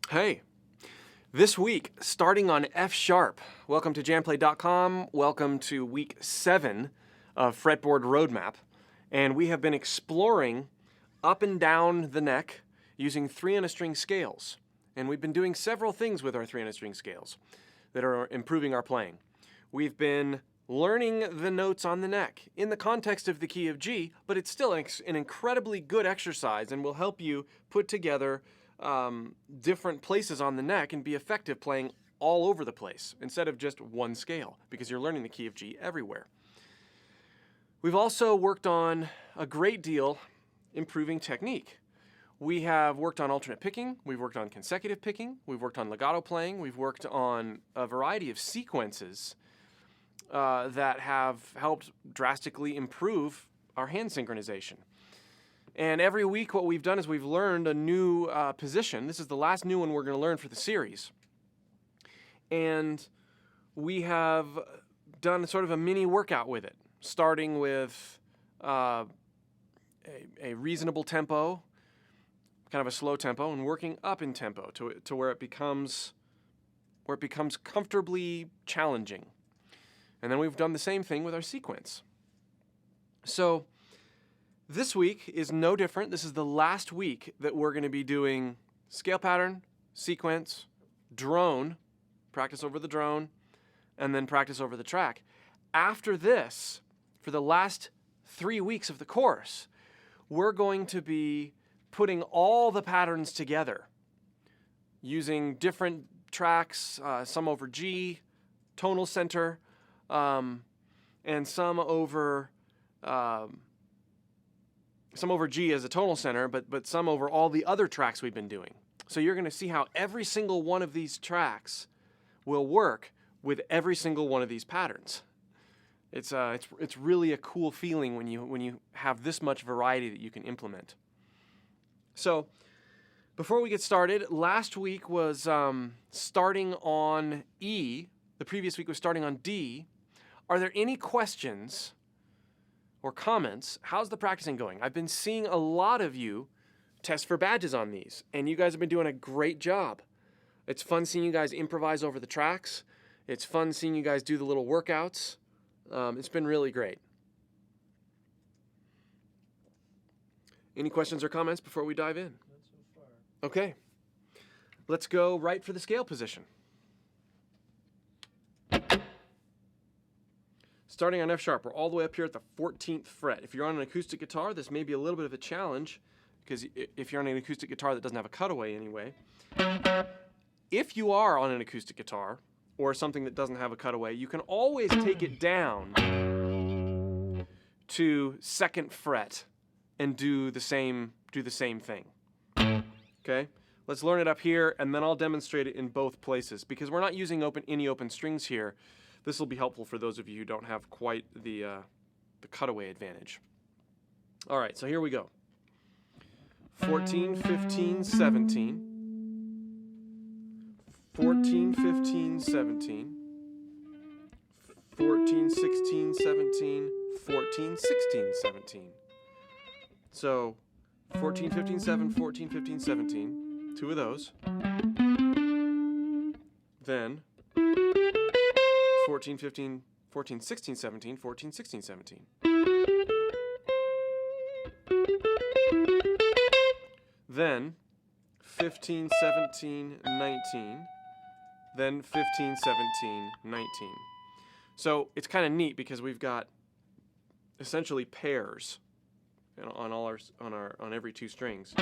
Hey, this week, starting on F sharp. Welcome to jamplay.com. Welcome to week 7 of Fretboard Roadmap. And we have been exploring up and down the neck using 3 on a string scales. And we've been doing several things with our 3 on a string scales that are improving our playing. We've been learning the notes on the neck in the context of the key of G, but it's still an incredibly good exercise and will help you put together different places on the neck and be effective playing all over the place instead of just one scale, because you're learning the key of G everywhere. We've also worked on a great deal improving technique. We have worked on alternate picking, we've worked on consecutive picking, we've worked on legato playing, we've worked on a variety of sequences that have helped drastically improve our hand synchronization. And every week what we've done is we've learned a new position. This is the last new one we're going to learn for the series. And we have done sort of a mini workout with it, starting with a reasonable tempo, kind of a slow tempo, and working up in tempo to where it becomes comfortably challenging. And then we've done the same thing with our sequence. So this week is no different. This is the last week that we're going to be doing scale pattern, sequence, drone, practice over the drone, and then practice over the track. After this, for the last 3 weeks of the course, we're going to be putting all the patterns together using different tracks, some over G, tonal center, and some over G as a tonal center, but some over all the other tracks we've been doing. So you're going to see how every single one of these tracks will work with every single one of these patterns. It's really a cool feeling when you have this much variety that you can implement. So before we get started, last week was starting on E. The previous week was starting on D. Are there any questions or comments? How's the practicing going? I've been seeing a lot of you test for badges on these, and you guys have been doing a great job. It's fun seeing you guys improvise over the tracks. It's fun seeing you guys do the little workouts. It's been really great. Any questions or comments before we dive in? Not so far. Okay. Let's go right for the scale position. Starting on F sharp, we're all the way up here at the 14th fret. If you're on an acoustic guitar, this may be a little bit of a challenge, because if you're on an acoustic guitar that doesn't have a cutaway anyway. If you are on an acoustic guitar, or something that doesn't have a cutaway, you can always take it down to 2nd fret and do the same thing. Okay? Let's learn it up here, and then I'll demonstrate it in both places, because we're not using any open strings here. This will be helpful for those of you who don't have quite the cutaway advantage. All right, so here we go. 14, 15, 17. 14, 15, 17. 14, 16, 17. 14, 16, 17. So 14, 15, 7, 14, 15, 17. 2 of those. Then 14, 15, 14, 16, 17, 14, 16, 17. Then 15, 17, 19. Then 15, 17, 19. So it's kind of neat because we've got essentially pairs on every 2 strings.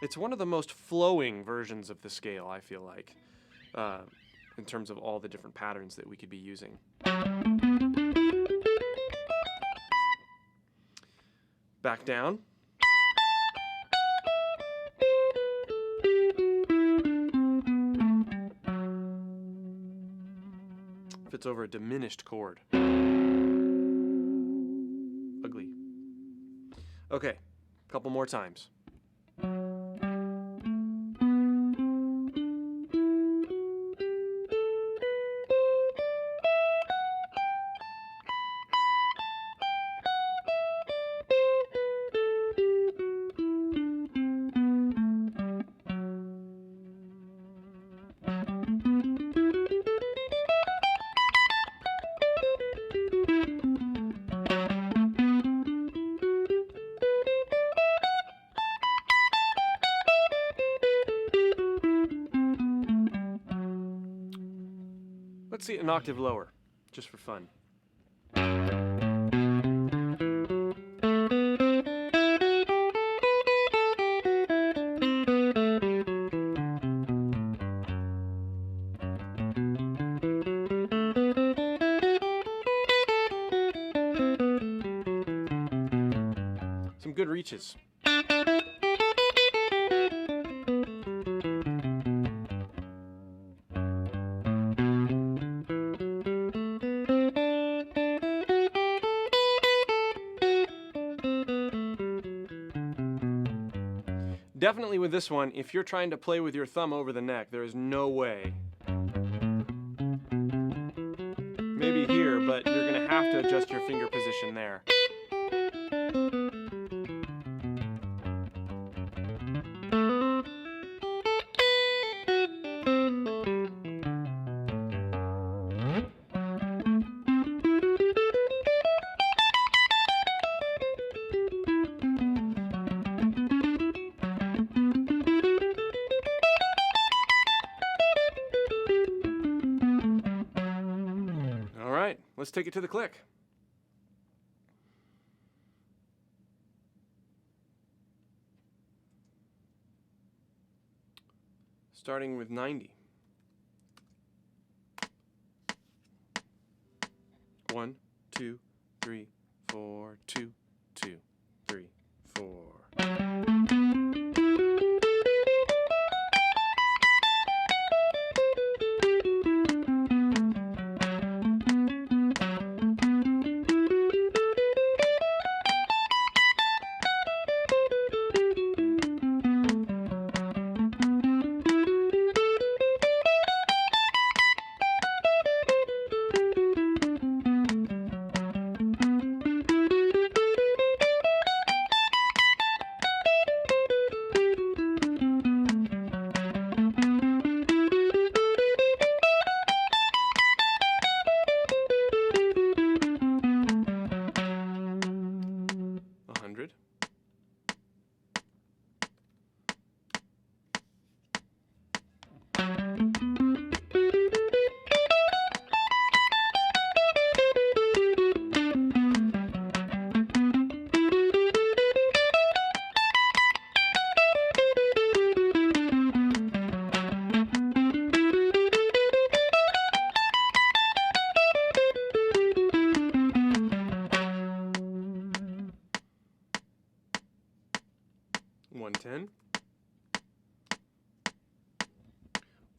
It's one of the most flowing versions of the scale, I feel like, in terms of all the different patterns that we could be using. Back down. Fits over a diminished chord. Ugly. Okay, a couple more times. Let's see an octave lower, just for fun. Some good reaches. Definitely with this one, if you're trying to play with your thumb over the neck, there is no way. Maybe here, but you're going to have to adjust your finger position there. Let's take it to the click. Starting with 90. 1, 2, 3, 4, 2, 2, 3, 4. $110.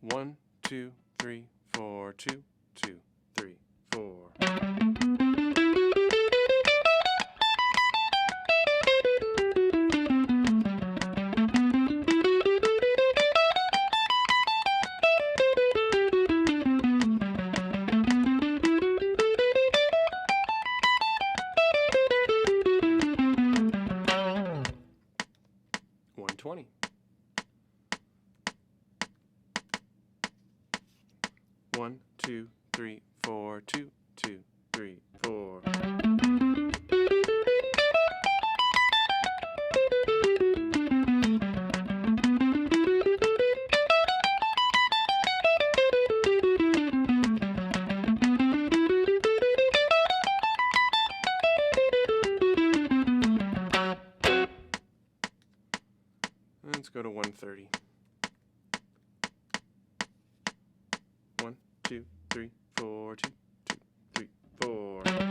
1, 2, 3, 4, 2, 2, 3, 4. $120. 1, 2, 3, 4, 2, 2, 3, 4. Let's go to 130. 1, 2, 3, 4, 2, 2, 3, 4. And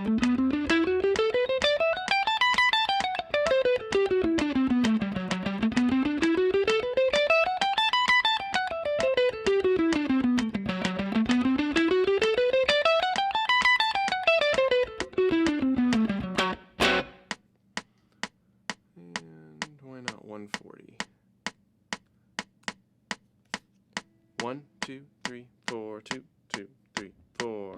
why not 140? 1, 2, 3, 4, 2, 2, 3, 4.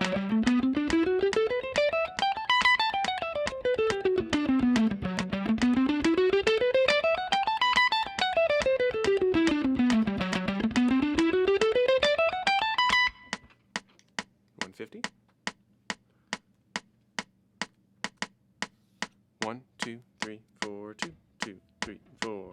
$150. 1, 2, 3, 4, 2, 2, 3, 4.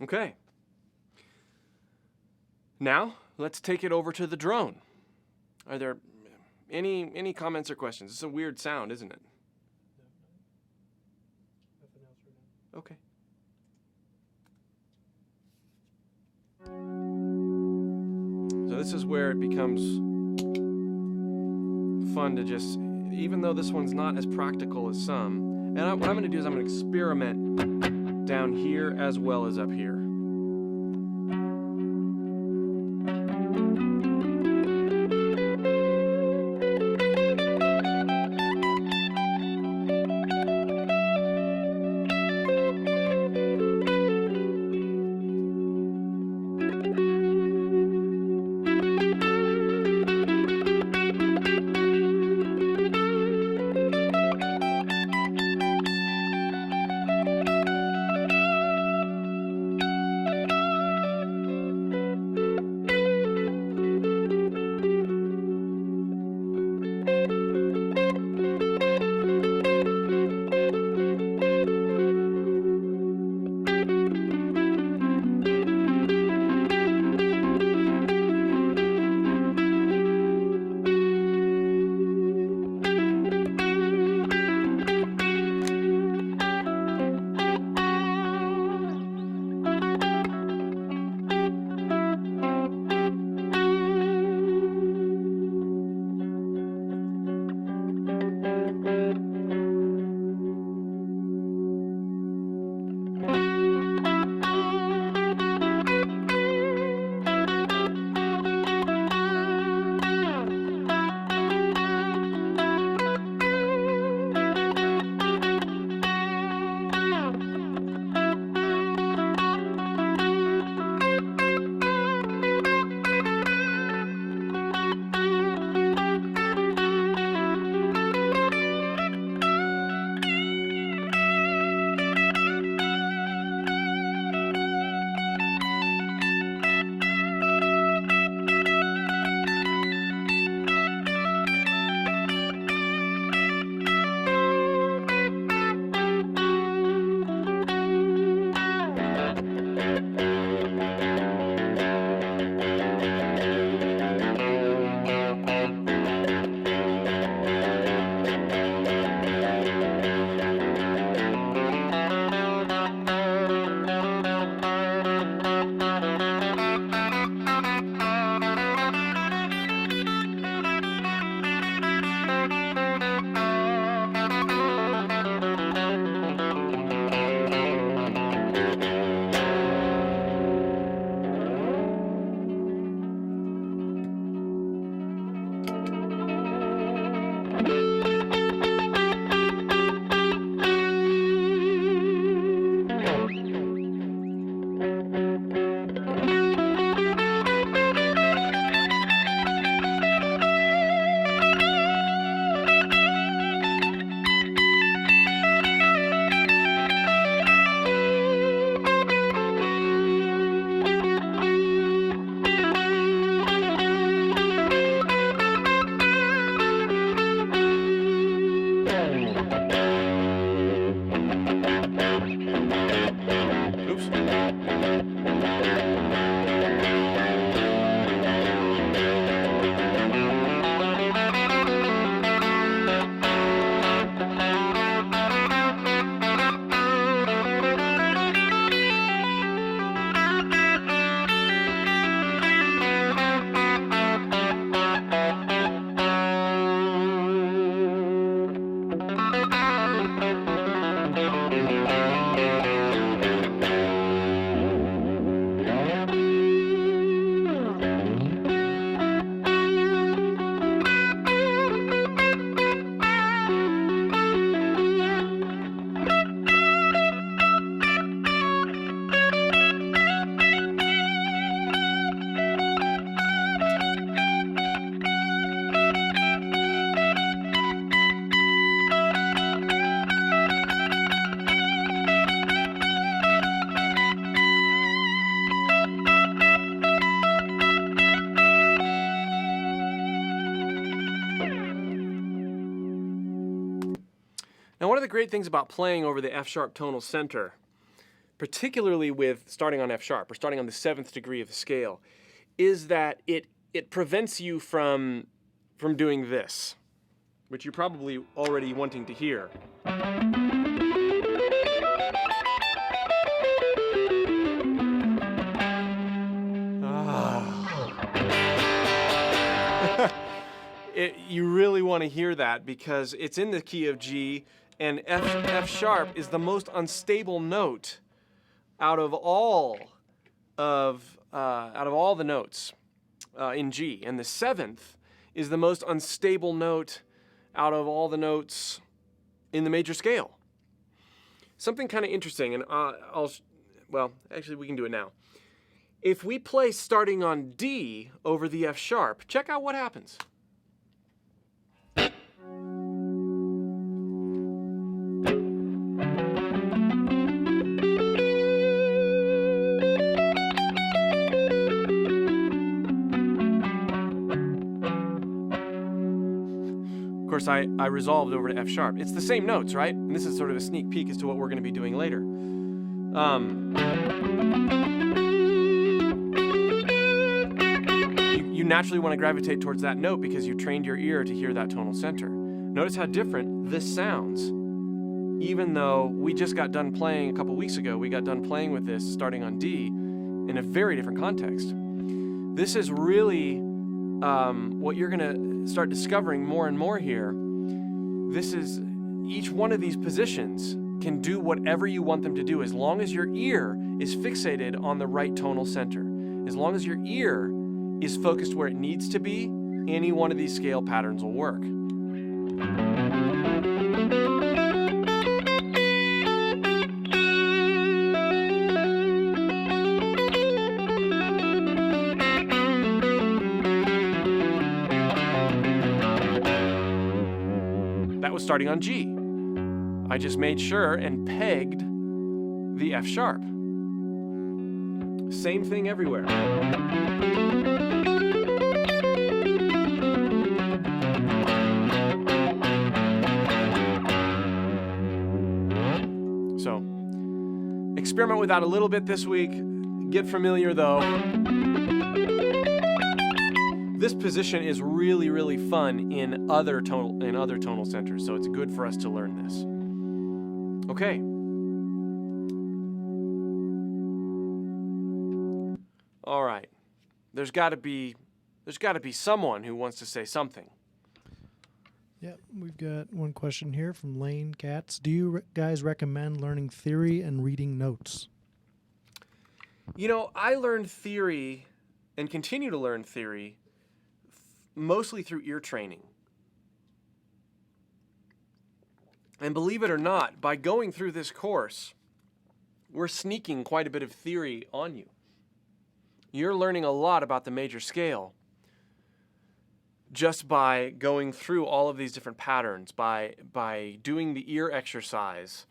Okay. Now, let's take it over to the drone. Are there any comments or questions? It's a weird sound, isn't it? Okay. So this is where it becomes fun to just, even though this one's not as practical as some, and what I'm going to do is I'm going to experiment down here as well as up here. the great things about playing over the F sharp tonal center, particularly with starting on F sharp or starting on the 7th degree of the scale, is that it prevents you from doing this, which you're probably already wanting to hear. You really want to hear that because it's in the key of G, and F sharp is the most unstable note out of all the notes in G, and the 7th is the most unstable note out of all the notes in the major scale. Something kind of interesting, and actually we can do it now. If we play starting on D over the F sharp, check out what happens. Of course, I resolved over to F sharp. It's the same notes, right? And this is sort of a sneak peek as to what we're going to be doing later. You naturally want to gravitate towards that note because you trained your ear to hear that tonal center. Notice how different this sounds. Even though we just got done playing a couple weeks ago, we got done playing with this starting on D in a very different context. This is really what you're going to start discovering more and more here. This is, each one of these positions can do whatever you want them to do as long as your ear is fixated on the right tonal center. As long as your ear is focused where it needs to be, any one of these scale patterns will work. That was starting on G. I just made sure and pegged the F sharp. Same thing everywhere. So, experiment with that a little bit this week. Get familiar though. This position is really, really fun in other tonal centers, so it's good for us to learn this. Okay. All right. There's got to be someone who wants to say something. Yeah, we've got one question here from Lane Katz. Do you guys recommend learning theory and reading notes? You know, I learned theory and continue to learn theory mostly through ear training. And believe it or not, by going through this course, we're sneaking quite a bit of theory on you. You're learning a lot about the major scale just by going through all of these different patterns, by doing the ear exercise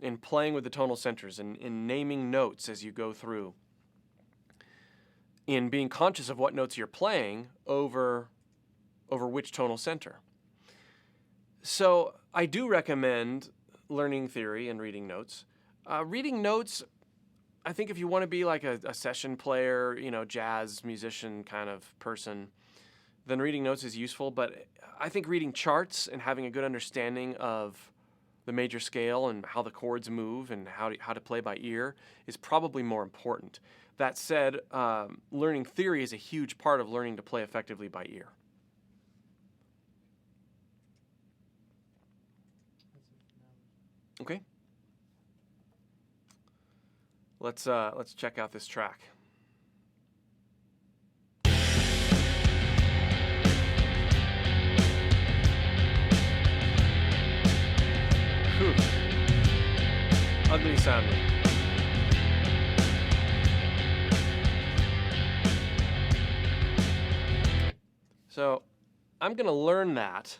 and playing with the tonal centers and in naming notes as you go through, in being conscious of what notes you're playing over which tonal center. So I do recommend learning theory and reading notes. Reading notes, I think if you want to be like a session player, jazz musician kind of person, then reading notes is useful. But I think reading charts and having a good understanding of the major scale and how the chords move and how to play by ear is probably more important. That said, learning theory is a huge part of learning to play effectively by ear. Okay. Let's check out this track. Whew. Ugly sounding. So, I'm going to learn that.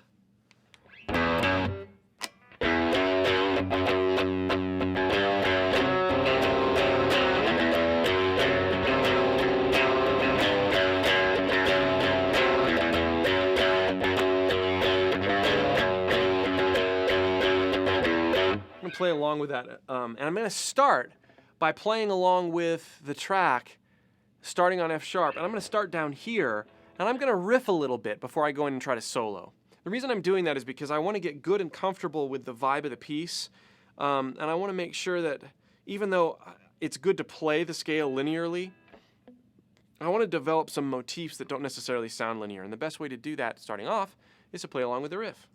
play along with that. And I'm going to start by playing along with the track, starting on F sharp. And I'm going to start down here, and I'm going to riff a little bit before I go in and try to solo. The reason I'm doing that is because I want to get good and comfortable with the vibe of the piece. And I want to make sure that even though it's good to play the scale linearly, I want to develop some motifs that don't necessarily sound linear. And the best way to do that, starting off, is to play along with the riff.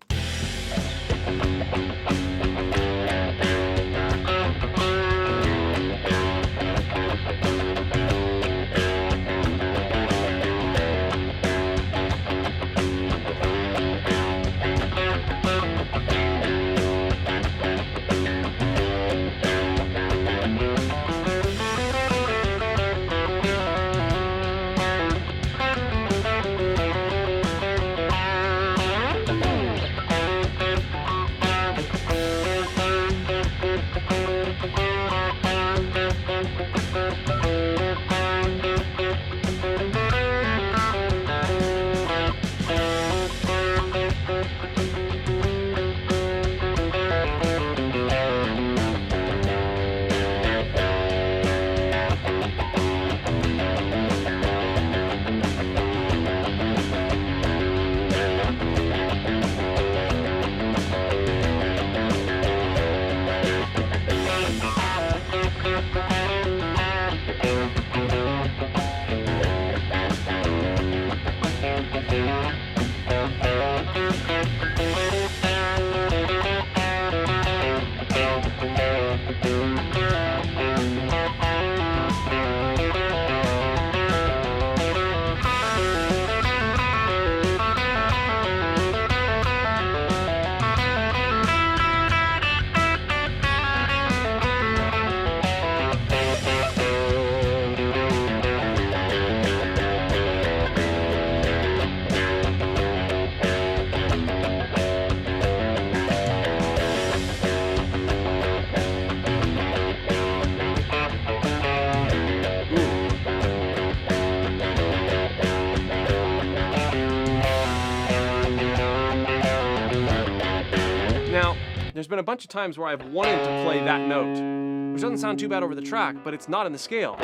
There's been a bunch of times where I've wanted to play that note, which doesn't sound too bad over the track, but it's not in the scale.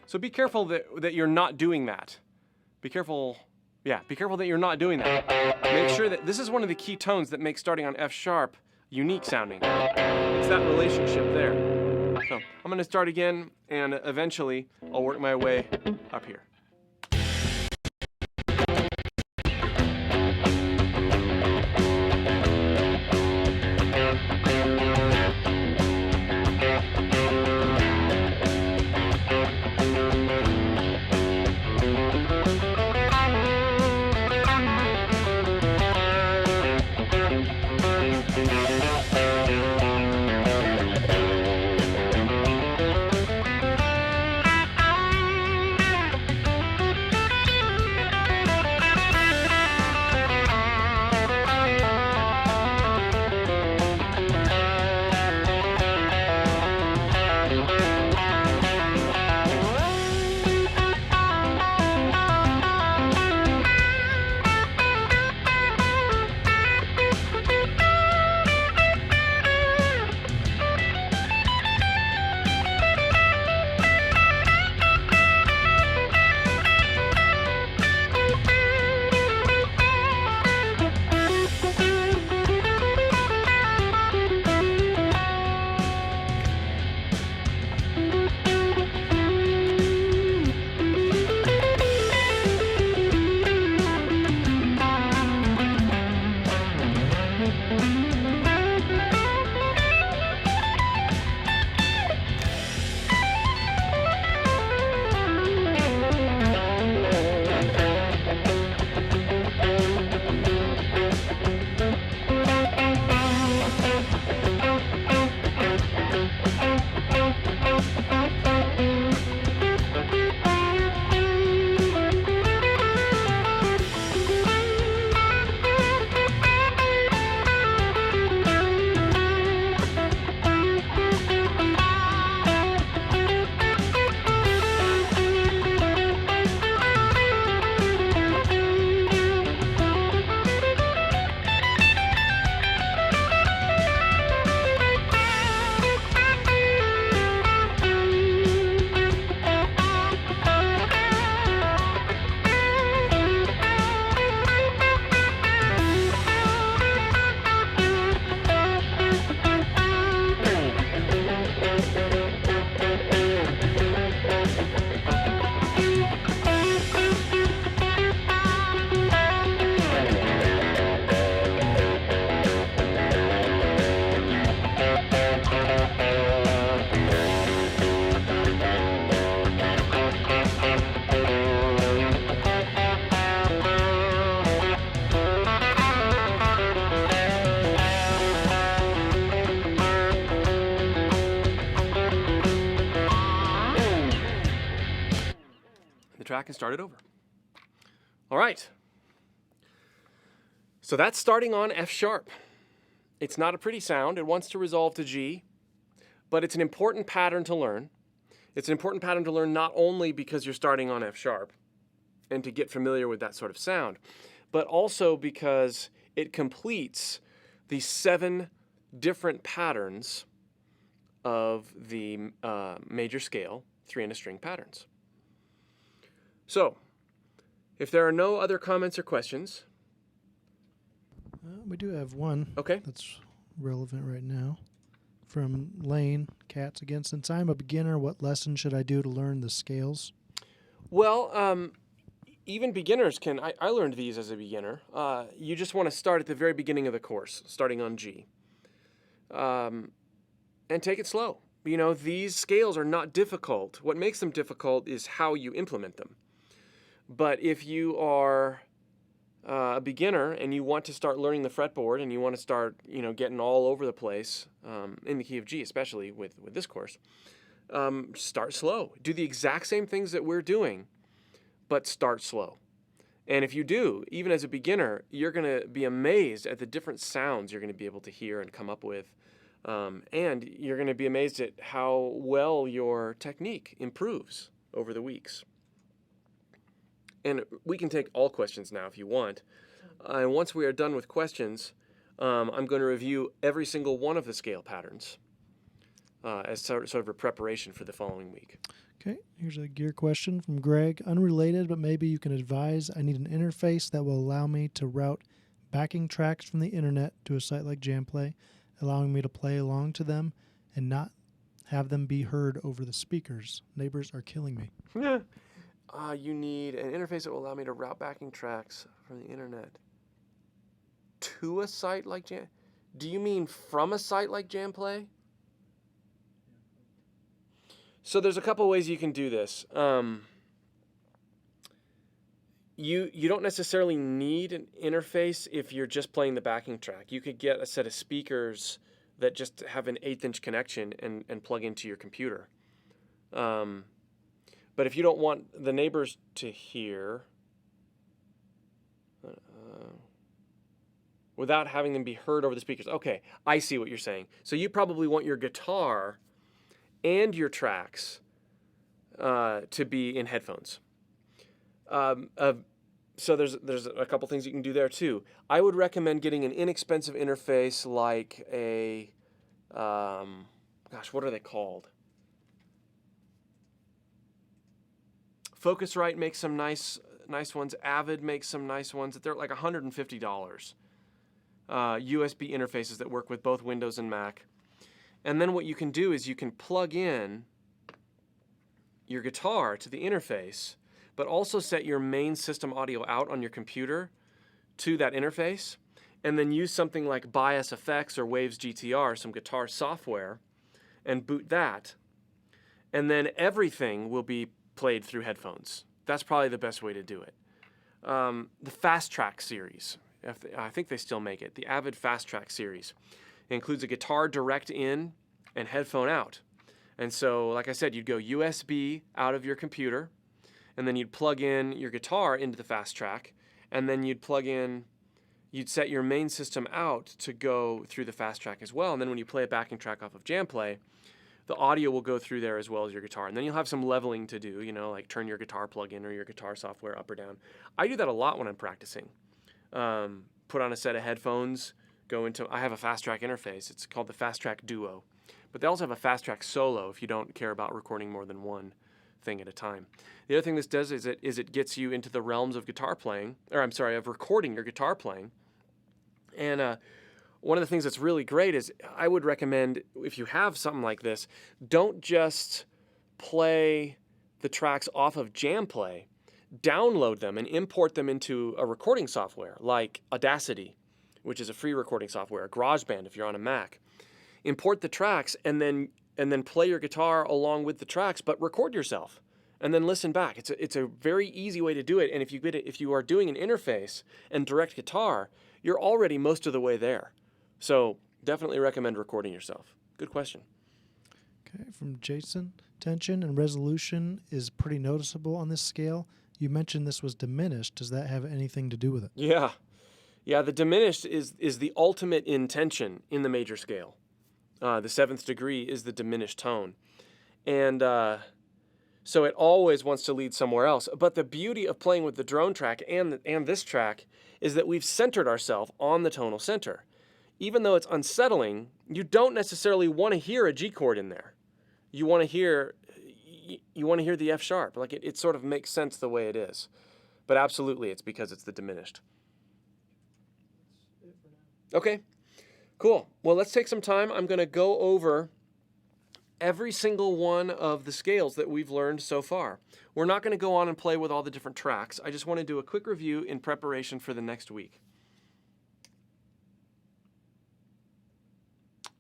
So be careful that you're not doing that. Be careful that you're not doing that. Make sure that this is one of the key tones that makes starting on F sharp unique sounding. It's that relationship there. So I'm going to start again, and eventually I'll work my way up here. back and start it over. All right. So that's starting on F sharp. It's not a pretty sound. It wants to resolve to G, but it's an important pattern to learn. It's an important pattern to learn not only because you're starting on F sharp and to get familiar with that sort of sound, but also because it completes the 7 different patterns of the major scale 3 and a string patterns. So, if there are no other comments or questions. We do have one Okay. that's relevant right now. From Lane, Cats again. Since I'm a beginner, what lesson should I do to learn the scales? Well, even beginners can, I learned these as a beginner. You just want to start at the very beginning of the course, starting on G. And take it slow. You know, these scales are not difficult. What makes them difficult is how you implement them. But if you are a beginner and you want to start learning the fretboard and you want to start, getting all over the place, in the key of G, especially with this course, start slow. Do the exact same things that we're doing, but start slow. And if you do, even as a beginner, you're going to be amazed at the different sounds you're going to be able to hear and come up with. And you're going to be amazed at how well your technique improves over the weeks. And we can take all questions now if you want. And once we are done with questions, I'm going to review every single one of the scale patterns as sort of a preparation for the following week. Okay, here's a gear question from Greg. Unrelated, but maybe you can advise. I need an interface that will allow me to route backing tracks from the internet to a site like Jamplay, allowing me to play along to them and not have them be heard over the speakers. Neighbors are killing me. You need an interface that will allow me to route backing tracks from the internet to a site like Jam. Do you mean from a site like Jamplay? So there's a couple ways you can do this. You don't necessarily need an interface if you're just playing the backing track. You could get a set of speakers that just have an 1/8" connection and plug into your computer. But if you don't want the neighbors to hear without having them be heard over the speakers. Okay, I see what you're saying. So you probably want your guitar and your tracks to be in headphones. So there's a couple things you can do there too. I would recommend getting an inexpensive interface like a, what are they called? Focusrite makes some nice ones. Avid makes some nice ones. They're like $150. USB interfaces that work with both Windows and Mac. And then what you can do is you can plug in your guitar to the interface, but also set your main system audio out on your computer to that interface, and then use something like Bias FX or Waves GTR, some guitar software, and boot that. And then everything will be played through headphones. That's probably the best way to do it. The Fast Track series, I think they still make it, the Avid Fast Track series. It includes a guitar direct in and headphone out. And so, like I said, you'd go USB out of your computer, and then you'd plug in your guitar into the Fast Track, and then you'd set your main system out to go through the Fast Track as well. And then when you play a backing track off of Jamplay, the audio will go through there as well as your guitar. And then you'll have some leveling to do, like turn your guitar plug-in or your guitar software up or down. I do that a lot when I'm practicing. Put on a set of headphones, I have a Fast Track interface. It's called the Fast Track Duo. But they also have a Fast Track Solo if you don't care about recording more than one thing at a time. The other thing this does is it gets you into the realms of of recording your guitar playing. And one of the things that's really great is I would recommend, if you have something like this, don't just play the tracks off of Jamplay. Download them and import them into a recording software like Audacity, which is a free recording software, GarageBand if you're on a Mac. Import the tracks and then play your guitar along with the tracks, but record yourself and then listen back. It's a very easy way to do it. And if you are doing an interface and direct guitar, you're already most of the way there. So definitely recommend recording yourself. Good question. Okay, from Jason. Tension and resolution is pretty noticeable on this scale. You mentioned this was diminished. Does that have anything to do with it? Yeah. Yeah, the diminished is the ultimate intention in the major scale. The seventh degree is the diminished tone. And so it always wants to lead somewhere else. But the beauty of playing with the drone track and this track is that we've centered ourselves on the tonal center. Even though it's unsettling, you don't necessarily want to hear a G chord in there. You want to hear the F sharp. Like it sort of makes sense the way it is. But absolutely, it's because it's the diminished. Okay, cool. Well, let's take some time. I'm going to go over every single one of the scales that we've learned so far. We're not going to go on and play with all the different tracks. I just want to do a quick review in preparation for the next week.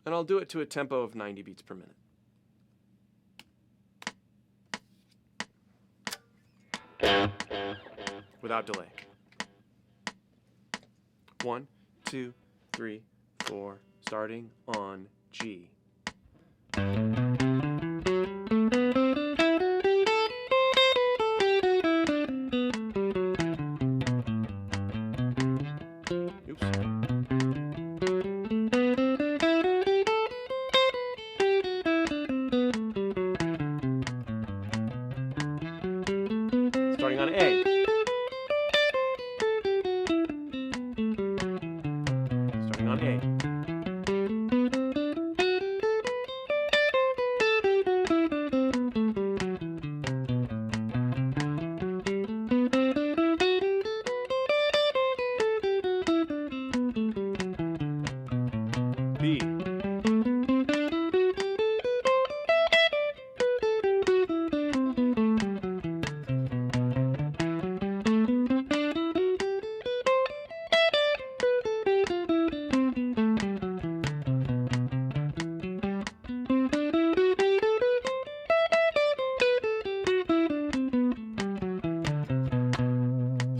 And I'll do it to a tempo of 90 beats per minute. Without delay. 1, 2, 3, 4, starting on G. Oops. Starting on A. Starting on A. B.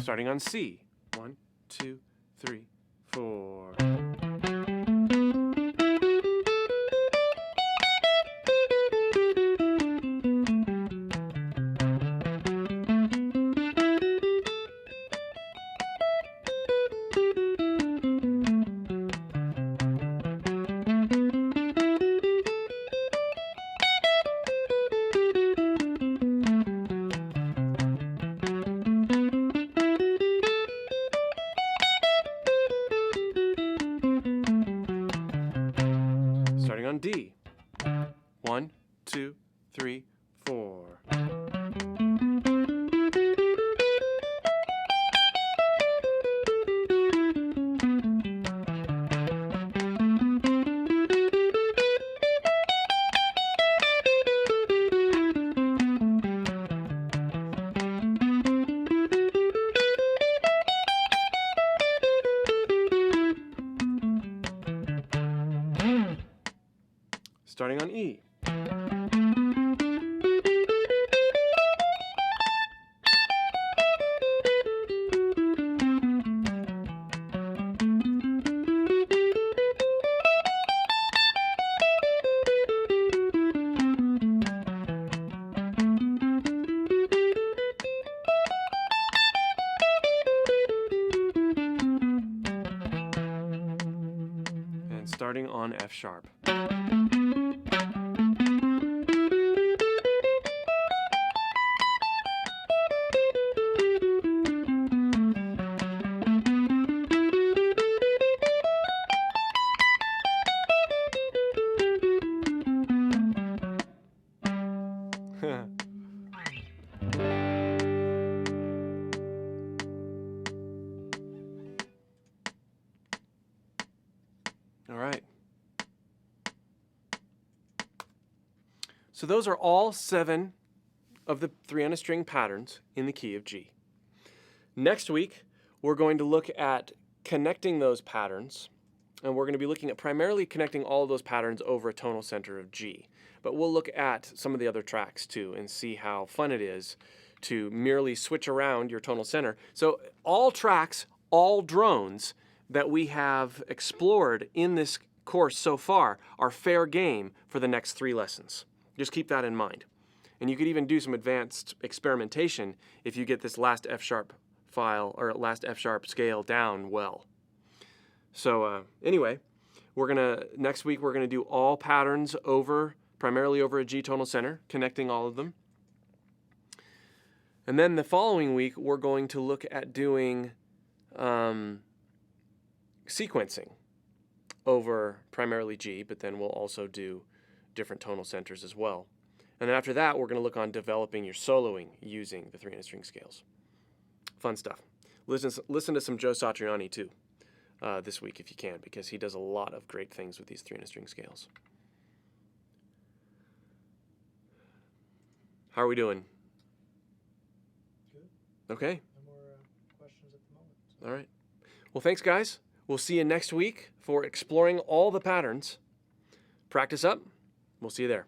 Starting on C. 1, 2, 3, 4. Starting on D. 1, 2, 3, 4. Starting on E. And starting on F sharp. All right. So those are all 7 of the 3 on a string patterns in the key of G. Next week, we're going to look at connecting those patterns, and we're going to be looking at primarily connecting all of those patterns over a tonal center of G. But we'll look at some of the other tracks too and see how fun it is to merely switch around your tonal center. So all tracks, all drones that we have explored in this course so far are fair game for the next 3 lessons. Just keep that in mind. And you could even do some advanced experimentation if you get this last F sharp file or last F sharp scale down well. So anyway, next week we're gonna do all patterns primarily over a G tonal center, connecting all of them. And then the following week we're going to look at doing sequencing over primarily G, but then we'll also do different tonal centers as well. And then after that, we're going to look on developing your soloing using the 3 string scales. Fun stuff. Listen to some Joe Satriani too this week if you can, because he does a lot of great things with these 3 string scales. How are we doing? Good. Okay. No more questions at the moment. All right. Well, thanks, guys. We'll see you next week for exploring all the patterns. Practice up. We'll see you there.